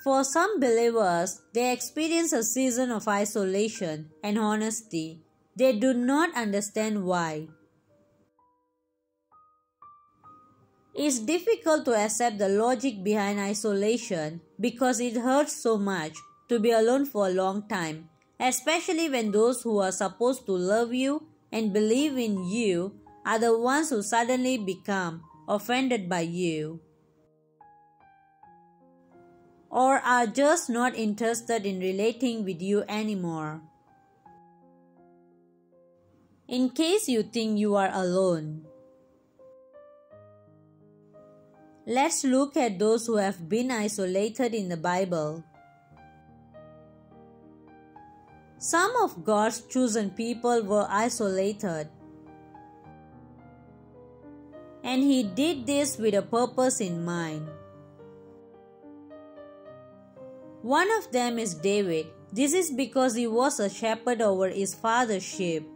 For some believers, they experience a season of isolation and honesty. They do not understand why. It's difficult to accept the logic behind isolation because it hurts so much to be alone for a long time, especially when those who are supposed to love you and believe in you are the ones who suddenly become offended by you, or are just not interested in relating with you anymore. In case you think you are alone, let's look at those who have been isolated in the Bible. Some of God's chosen people were isolated, and He did this with a purpose in mind. One of them is David. This is because he was a shepherd over his father's sheep.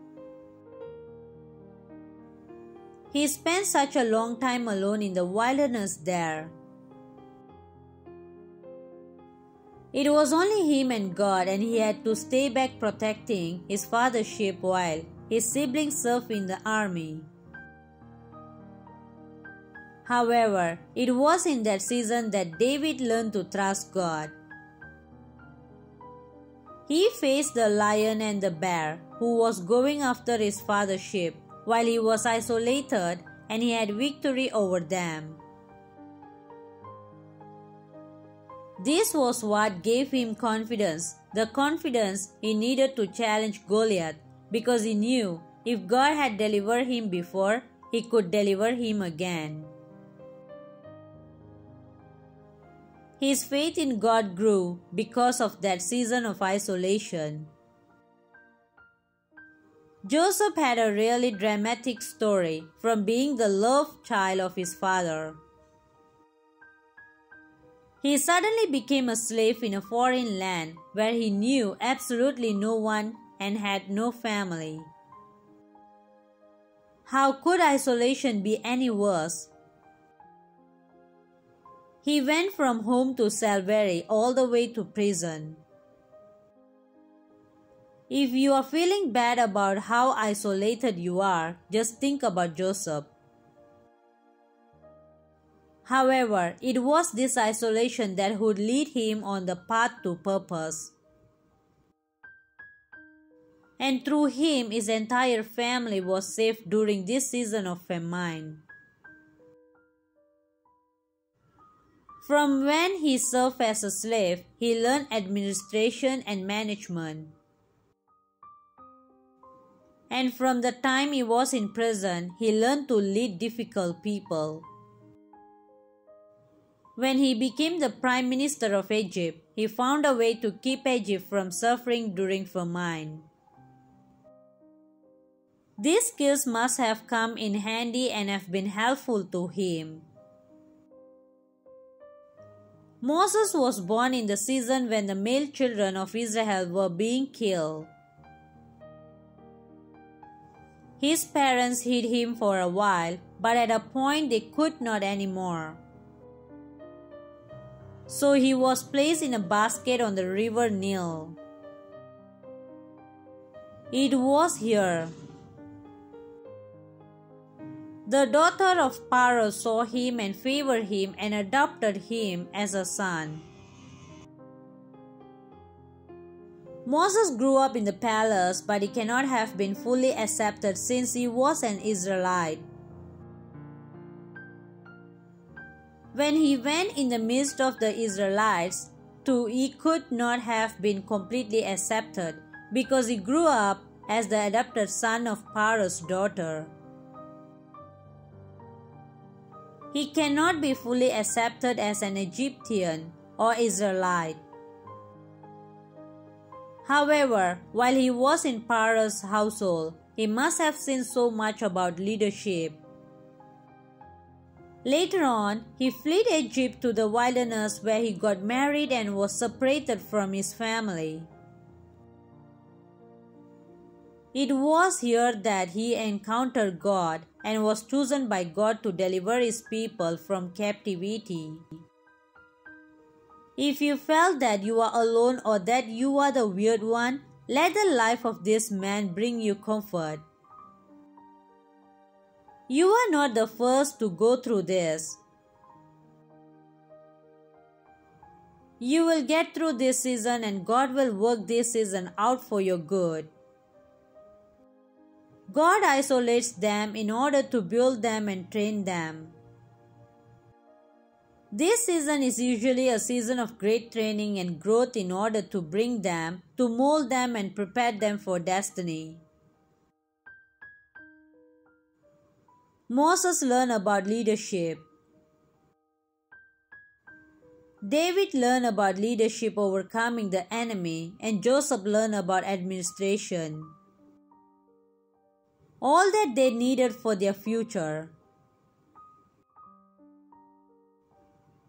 He spent such a long time alone in the wilderness there. It was only him and God, and he had to stay back protecting his father's sheep while his siblings served in the army. However, it was in that season that David learned to trust God. He faced the lion and the bear who was going after his father's sheep while he was isolated, and he had victory over them. This was what gave him confidence, the confidence he needed to challenge Goliath, because he knew if God had delivered him before, He could deliver him again. His faith in God grew because of that season of isolation. Joseph had a really dramatic story, from being the loved child of his father. He suddenly became a slave in a foreign land where he knew absolutely no one and had no family. How could isolation be any worse? He went from home to slavery all the way to prison. If you are feeling bad about how isolated you are, just think about Joseph. However, it was this isolation that would lead him on the path to purpose. And through him, his entire family was saved during this season of famine. From when he served as a slave, he learned administration and management. And from the time he was in prison, he learned to lead difficult people. When he became the Prime Minister of Egypt, he found a way to keep Egypt from suffering during famine. These skills must have come in handy and have been helpful to him. Moses was born in the season when the male children of Israel were being killed. His parents hid him for a while, but at a point they could not anymore. So he was placed in a basket on the river Nile. It was here. The daughter of Pharaoh saw him and favored him and adopted him as a son. Moses grew up in the palace, but he cannot have been fully accepted since he was an Israelite. When he went in the midst of the Israelites, too, he could not have been completely accepted because he grew up as the adopted son of Pharaoh's daughter. He cannot be fully accepted as an Egyptian or Israelite. However, while he was in Pharaoh's household, he must have seen so much about leadership. Later on, he fled Egypt to the wilderness where he got married and was separated from his family. It was here that he encountered God and was chosen by God to deliver his people from captivity. If you felt that you are alone or that you are the weird one, let the life of this man bring you comfort. You are not the first to go through this. You will get through this season and God will work this season out for your good. God isolates them in order to build them and train them. This season is usually a season of great training and growth in order to bring them, to mold them and prepare them for destiny. Moses learned about leadership. David learned about leadership overcoming the enemy, and Joseph learned about administration. All that they needed for their future.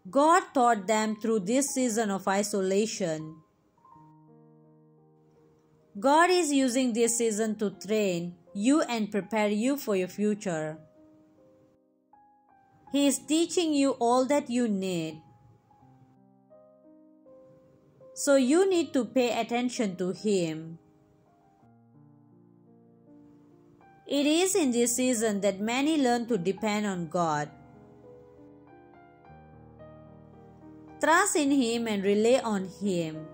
God taught them through this season of isolation. God is using this season to train you and prepare you for your future. He is teaching you all that you need. So you need to pay attention to Him. It is in this season that many learn to depend on God. Trust in Him and rely on Him.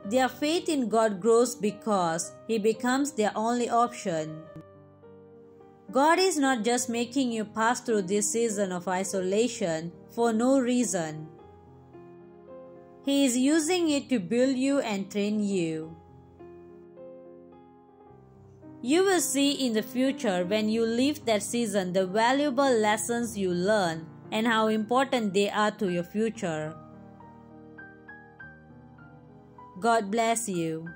Their faith in God grows because He becomes their only option. God is not just making you pass through this season of isolation for no reason. He is using it to build you and train you. You will see in the future when you leave that season the valuable lessons you learn and how important they are to your future. God bless you.